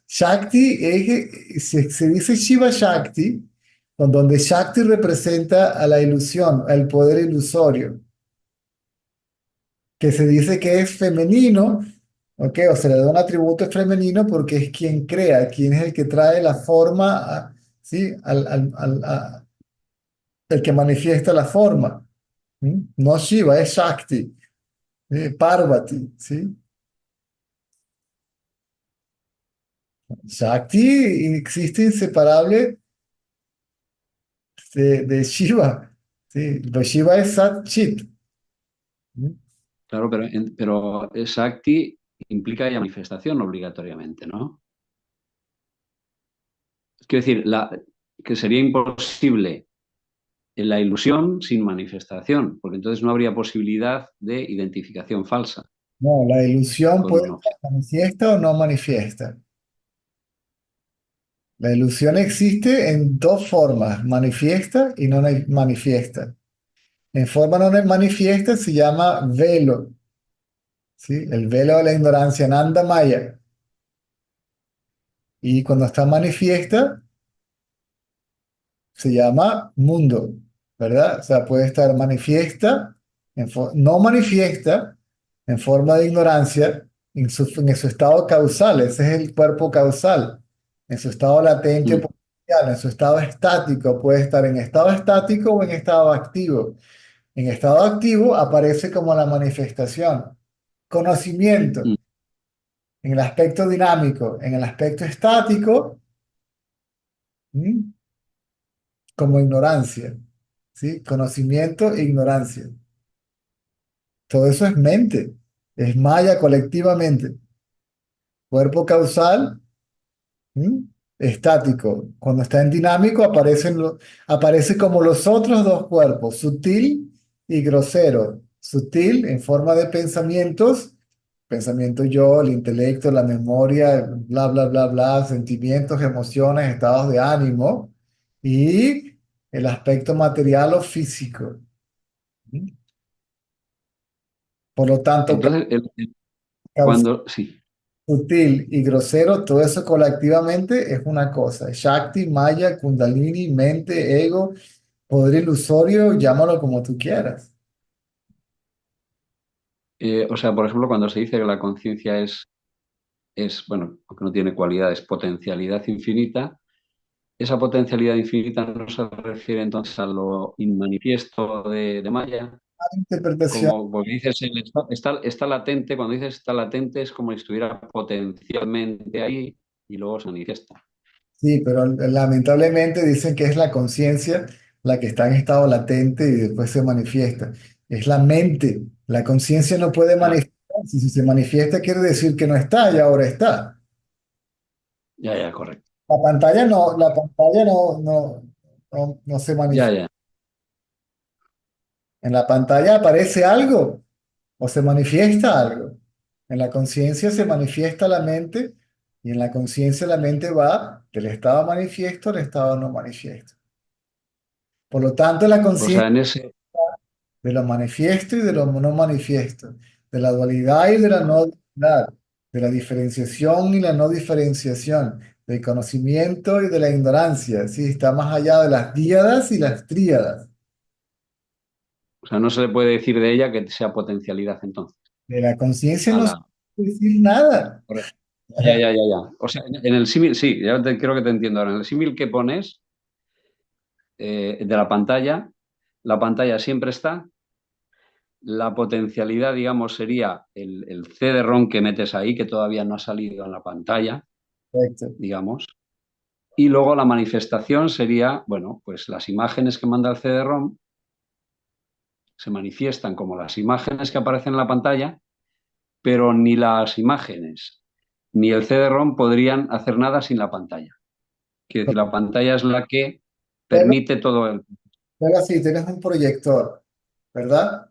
Shakti se dice Shiva Shakti, con donde Shakti representa a la ilusión, al poder ilusorio, que se dice que es femenino. ¿Ok? O se le da un atributo femenino porque es quien crea, quien es el que trae la forma, ¿sí? El que manifiesta la forma. ¿Mm? No Shiva, es Shakti, Parvati, ¿sí? Shakti existe inseparable de Shiva. Sí, pero Shiva es Sat Chit. ¿Mm? Claro, pero Shakti implica ya manifestación obligatoriamente, ¿no? Quiero decir, que sería imposible en la ilusión sin manifestación, porque entonces no habría posibilidad de identificación falsa No, la ilusión con puede un estar objeto. manifiesta o no manifiesta. La ilusión existe en dos formas, manifiesta y no manifiesta. En forma no manifiesta se llama velo, ¿sí? El velo de la ignorancia, Nanda Maya. Y cuando está manifiesta se llama mundo, ¿verdad? O sea, puede estar manifiesta, no manifiesta, en forma de ignorancia, en su estado causal, ese es el cuerpo causal, en su estado latente o Mm, potencial, en su estado estático, puede estar en estado estático o en estado activo. En estado activo aparece como la manifestación, conocimiento, mm. en el aspecto dinámico, en el aspecto estático, ¿m? Como ignorancia, ¿sí? Conocimiento e ignorancia. Todo eso es mente, es maya colectivamente. Cuerpo causal, ¿m? Estático. Cuando está en dinámico aparece como los otros dos cuerpos, sutil y grosero. Sutil en forma de pensamientos, pensamiento yo, el intelecto, la memoria, bla, bla, bla, bla, sentimientos, emociones, estados de ánimo y el aspecto material o físico. ¿M? Por lo tanto, Entonces, sí. sutil y grosero, todo eso colectivamente es una cosa. Shakti, Maya, Kundalini, mente, ego, poder ilusorio, llámalo como tú quieras. O sea, por ejemplo, cuando se dice que la conciencia bueno, aunque no tiene cualidades, potencialidad infinita, esa potencialidad infinita no se refiere entonces a lo inmanifiesto de Maya, Interpretación, como porque dices, está latente, cuando dices está latente es como si estuviera potencialmente ahí y luego se manifiesta. sí, pero lamentablemente dicen que es la conciencia la que está en estado latente y después se manifiesta. Es la mente. La conciencia no puede Ah, manifestar. Si se manifiesta quiere decir que no está y ahora está. ya, ya, correcto. La pantalla no se Ya, manifiesta. ya. En la pantalla aparece algo o se manifiesta algo. En la conciencia se manifiesta la mente y en la conciencia la mente va del estado manifiesto al estado no manifiesto. Por lo tanto, la O sea, conciencia en ese, de lo manifiesto y de lo no manifiesto, de la dualidad y de la no dualidad, de la diferenciación y la no diferenciación, del conocimiento y de la ignorancia, ¿sí? Está más allá de las díadas y las tríadas. o sea, no se le puede decir de ella que sea potencialidad entonces. De la conciencia A no se la, puede decir nada. correcto. Ya, ya, ya, ya. O sea, en el símil, sí, creo que te entiendo ahora. En el símil que pones de la pantalla siempre está. La potencialidad, digamos, sería el CD-ROM que metes ahí, que todavía no ha salido en la pantalla, Perfecto. digamos. Y luego la manifestación sería, bueno, pues las imágenes que manda el CD-ROM se manifiestan como las imágenes que aparecen en la pantalla, pero ni las imágenes ni el CD-ROM podrían hacer nada sin la pantalla. Quiere decir, la pantalla es la que Pero, permite todo el... pero sí, tienes un proyector, ¿verdad?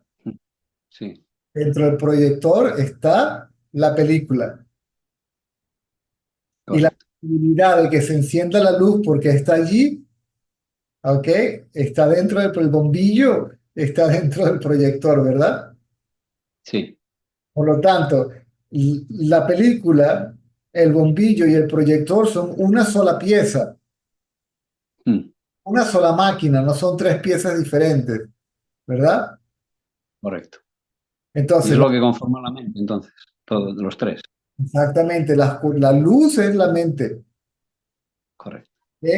Sí, Dentro del proyector está la película y la correcto. posibilidad de que se encienda la luz porque está allí, ¿ok? Está dentro del bombillo, está dentro del proyector, ¿verdad? Sí. Por lo tanto, la película, el bombillo y el proyector son una sola pieza, Mm, una sola máquina, no son tres piezas diferentes, ¿verdad? correcto. Y es Entonces, lo que conforma la mente, entonces, todos los tres. exactamente, la luz es la mente, Correcto. ¿ok?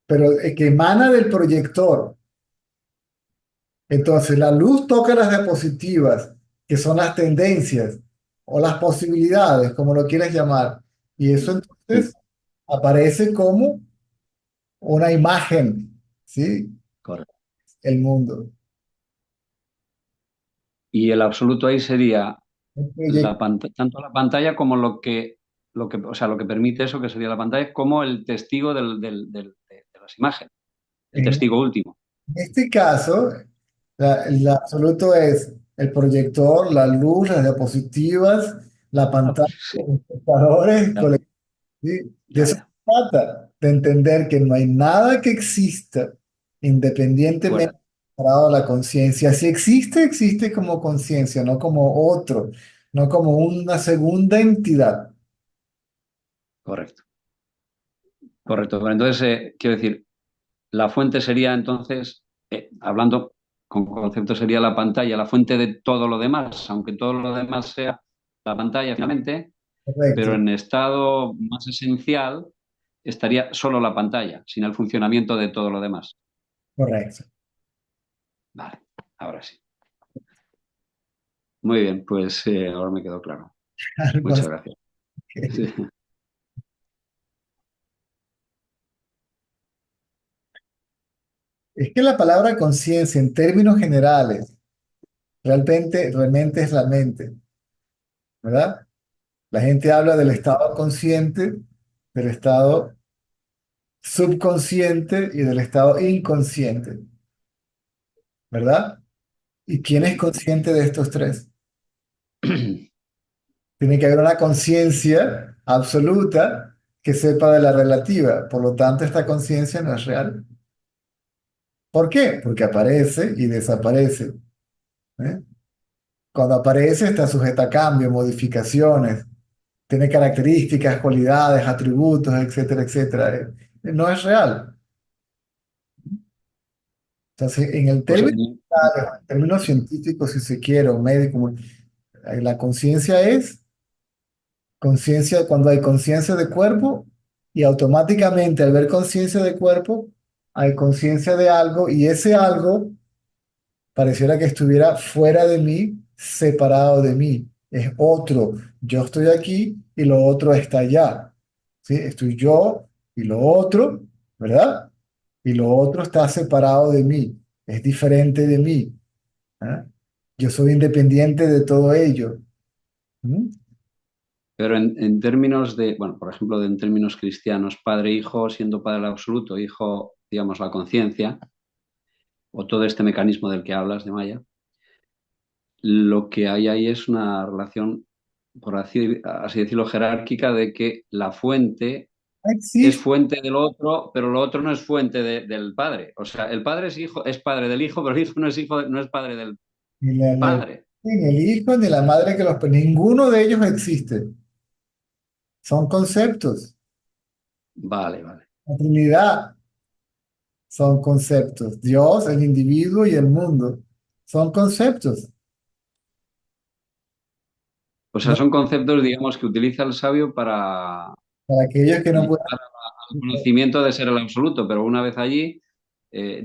Pero que emana del proyector. Entonces, la luz toca las diapositivas, que son las tendencias o las posibilidades, como lo quieras llamar. Y eso Mm, mm, entonces aparece como una imagen, ¿sí? correcto. El mundo. Y el absoluto ahí sería El proyecto tanto la pantalla como o sea, lo que permite eso, que sería la pantalla, como el testigo de las imágenes, el en testigo último. este caso, el absoluto es el proyector, la luz, las diapositivas, la Ah, pantalla, pues sí, los espectadores, ya, ¿sí? De ya, eso se ya. trata, de entender que no hay nada que exista Fuera, independientemente de la conciencia. Si existe, existe como conciencia, no como otro, no como una segunda entidad. correcto. Correcto. Pero entonces, quiero decir, la fuente sería entonces, hablando con concepto, sería la pantalla, la fuente de todo lo demás, aunque todo lo demás sea la pantalla finalmente, pero Correcto, en estado más esencial estaría solo la pantalla, sin el funcionamiento de todo lo demás. correcto. Vale, ahora sí. Muy bien, pues ahora me quedó claro. Algo Muchas así. gracias. Sí. Es que la palabra conciencia en términos generales realmente es la mente, ¿verdad? La gente habla del estado consciente, del estado subconsciente y del estado inconsciente, ¿verdad? ¿Y quién es consciente de estos tres? Tiene que haber una conciencia absoluta que sepa de la relativa. Por lo tanto, esta conciencia no es real. ¿Por qué? Porque aparece y desaparece. ¿Eh? Cuando aparece está sujeta a cambio, modificaciones, tiene características, cualidades, atributos, etcétera, etcétera. No es real. Entonces, en el O sea, término, en términos científicos, si se quiere, o médico, la conciencia es conciencia cuando hay conciencia de cuerpo y automáticamente al ver conciencia de cuerpo hay conciencia de algo y ese algo pareciera que estuviera fuera de mí, separado de mí. Es otro. Yo estoy aquí y lo otro está allá. ¿Sí? Estoy yo y lo otro, ¿verdad? Y lo otro está separado de mí. Es diferente de mí. ¿Ah? Yo soy independiente de todo ello. ¿Mm? pero en términos de, bueno, por ejemplo, en términos cristianos, padre-hijo, siendo padre el absoluto, hijo, digamos, la conciencia, o todo este mecanismo del que hablas de Maya, lo que hay ahí es una relación, por así decirlo, jerárquica de que la fuente es Existe fuente del otro, pero lo otro no es fuente del padre. O sea, el padre es hijo, es padre del hijo, pero el hijo, no es padre del padre. ni el hijo ni la madre que ninguno de ellos existe. Son conceptos. Vale, vale. La Trinidad son conceptos. Dios, el individuo y el mundo son conceptos. O sea, No, son conceptos, digamos, que utiliza el sabio para para aquellos que no pueden, llegar al conocimiento de ser el absoluto, pero una vez allí,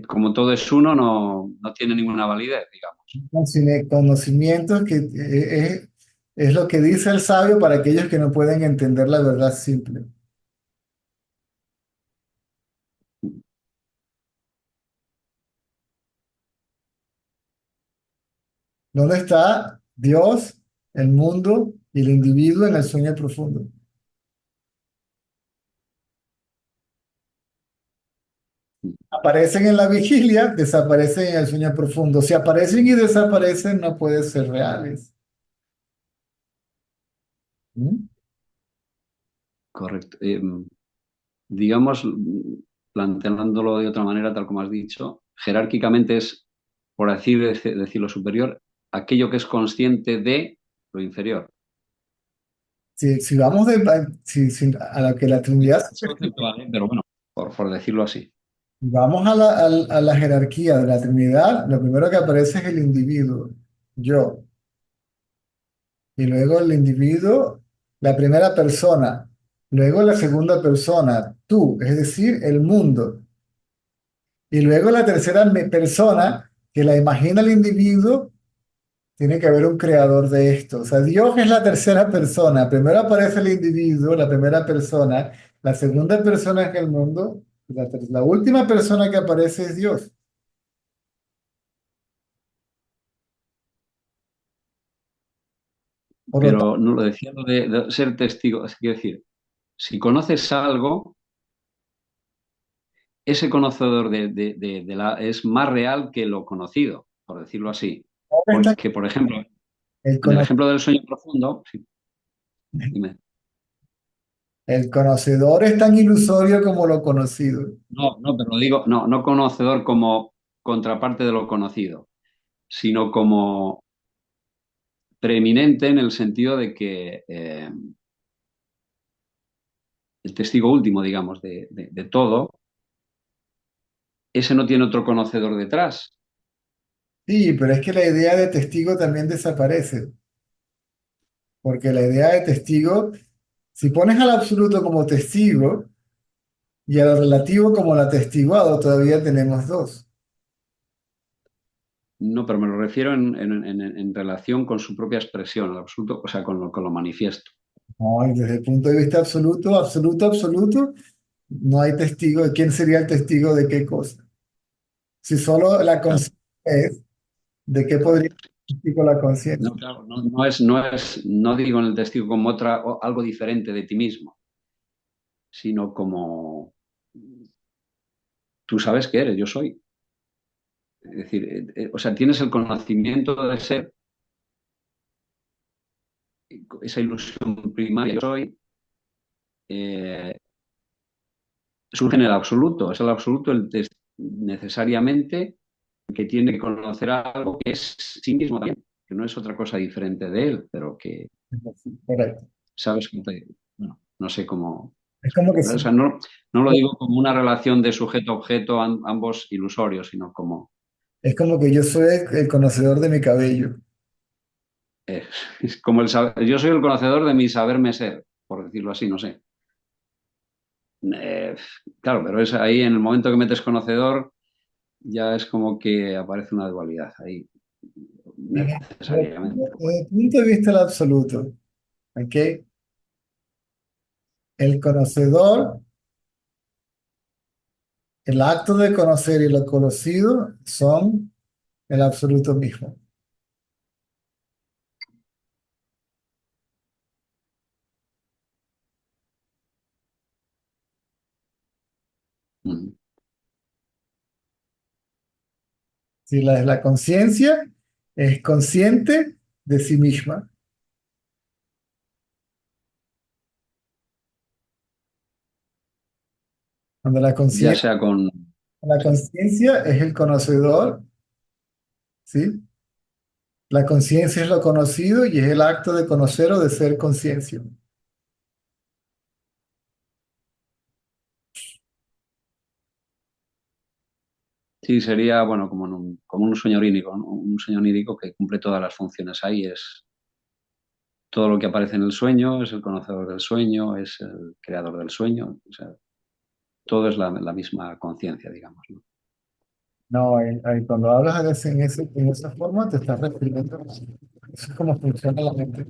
como todo es uno, no tiene ninguna validez, digamos. conocimientos que es lo que dice el sabio para aquellos que no pueden entender la verdad simple. ¿Dónde está Dios, el mundo y el individuo en el sueño profundo? Aparecen en la vigilia, desaparecen en el sueño profundo. Si aparecen y desaparecen, no pueden ser reales. ¿Mm? Correcto. Digamos, planteándolo de otra manera, tal como has dicho, jerárquicamente es, por así decir, lo superior, aquello que es consciente de lo inferior. Si vamos a lo que la Trinidad, Es conceptual, ¿eh? Pero bueno, por decirlo así. vamos a la jerarquía de la Trinidad, lo primero que aparece es el individuo, yo, y luego el individuo, la primera persona, luego la segunda persona, tú, es decir, el mundo, y luego la tercera persona que la imagina el individuo. Tiene que haber un creador de esto. O sea, Dios es la tercera persona. Primero aparece el individuo, la primera persona. La segunda persona es el mundo. La última persona que aparece es Dios. Por lo tanto, Pero no lo decía lo de ser testigo. Es decir, si conoces algo, ese conocedor es más real que lo conocido, por decirlo así. ahora está Porque, por ejemplo, el, en el cono- ejemplo del sueño profundo, sí, dime. el conocedor es tan ilusorio como lo conocido. No, no, pero digo, no, no conocedor como contraparte de lo conocido, sino como preeminente en el sentido de que el testigo último, digamos, de todo, ese no tiene otro conocedor detrás. Sí, pero es que la idea de testigo también desaparece, porque la idea de testigo, si pones al absoluto como testigo y a lo relativo como el atestiguado, todavía tenemos dos. No, pero me lo refiero en relación con su propia expresión, el absoluto, o sea, con lo manifiesto. No, y desde el punto de vista absoluto, absoluto, absoluto, no hay testigo. ¿Quién sería el testigo de qué cosa? Si solo la Claro, conciencia es, ¿de qué podría ser testigo la no, conciencia? claro, no digo en el testigo como algo diferente de ti mismo, sino como tú sabes que eres, yo soy. Es decir, o sea, tienes el conocimiento de ser, esa ilusión primaria, yo soy, eh, surge en el absoluto. Es el absoluto necesariamente que tiene que conocer algo que es sí mismo también, que no es otra cosa diferente de él, pero que Correcto. sabes que bueno, no sé cómo Es como que explicarlo. O sea, no lo digo como una relación de sujeto-objeto, ambos ilusorios, sino como es como que yo soy el conocedor de mi cabello. eh, es como yo soy el conocedor de mi saberme ser, por decirlo así, no sé. Eh, claro, pero es ahí en el momento que metes conocedor, ya es como que aparece una dualidad ahí, necesariamente. Desde el punto de vista del absoluto, ¿ok? El conocedor, el acto de conocer y lo conocido son el absoluto mismo. Mm. Si la conciencia es consciente de sí misma, cuando Ya sea con, la conciencia es el conocedor, ¿sí? La conciencia es lo conocido y es el acto de conocer o de ser conciencia. sí, sería, bueno, como un sueño onírico, ¿no? Un sueño onírico que cumple todas las funciones ahí, es todo lo que aparece en el sueño, es el conocedor del sueño, es el creador del sueño, o sea, todo es la misma conciencia, digamos, ¿no? No, cuando hablas en esa forma, te estás refiriendo a eso. Es como funciona la mente.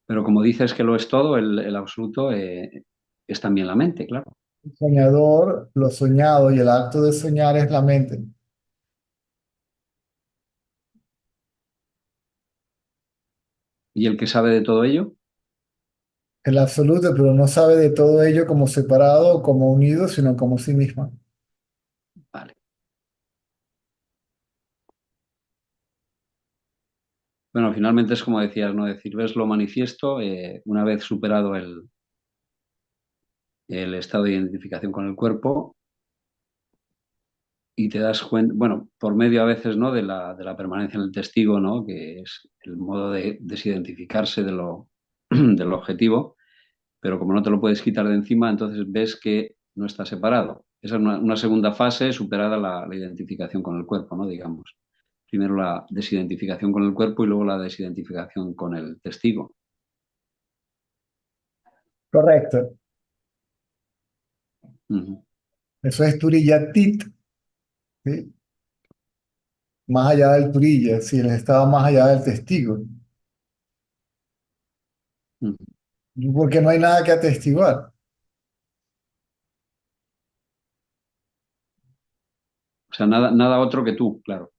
Pero como dices que lo es todo, el absoluto es también la mente, claro. El soñador, lo soñado y el acto de soñar es la mente. Y el que sabe de todo ello, El absoluto, pero no sabe de todo ello como separado o como unido, sino como sí misma. vale. Bueno, finalmente es como decías, ¿no? Decir, ves lo manifiesto, una vez superado el estado de identificación con el cuerpo y te das cuenta, bueno, por medio a veces, ¿no? De la permanencia en el testigo, ¿no? Que es el modo de desidentificarse del objetivo, pero como no te lo puedes quitar de encima, entonces ves que no está separado. Esa es una segunda fase superada la identificación con el cuerpo, ¿no? Digamos. Primero la desidentificación con el cuerpo y luego la desidentificación con el testigo. Correcto. Ujú. Eso es Turiyatit, ¿sí? Más allá del Turiya, sí, el estado más allá del testigo. Mm. porque no hay nada que atestiguar. O sea, nada, nada otro que tú, claro,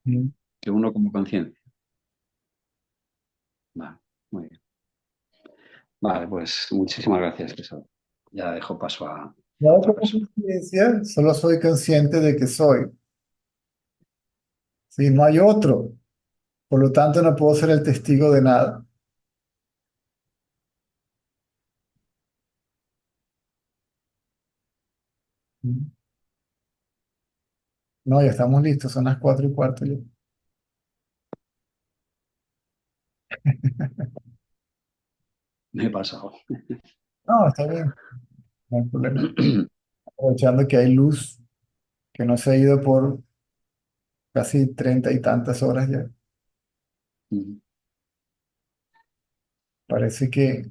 Mm. que uno como conciencia. Vale, muy bien. Vale, pues muchísimas gracias, Cristóbal. Ya dejo paso a No otra como persona. conciencia, solo soy consciente de que soy. Sí, no hay otro. Por lo tanto, no puedo ser el testigo de nada. Mm. No, ya estamos listos, son las 4:15 ya. Me he pasado. No, está bien, no hay problema. Aprovechando que hay luz, que no se ha ido por casi 30 y tantas horas ya. Parece que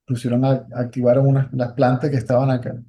pusieron activaron las plantas que estaban acá.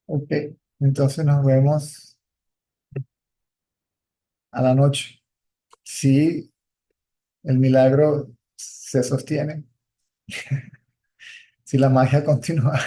Ok, entonces nos vemos a la noche. Si el milagro se sostiene, si la magia continúa.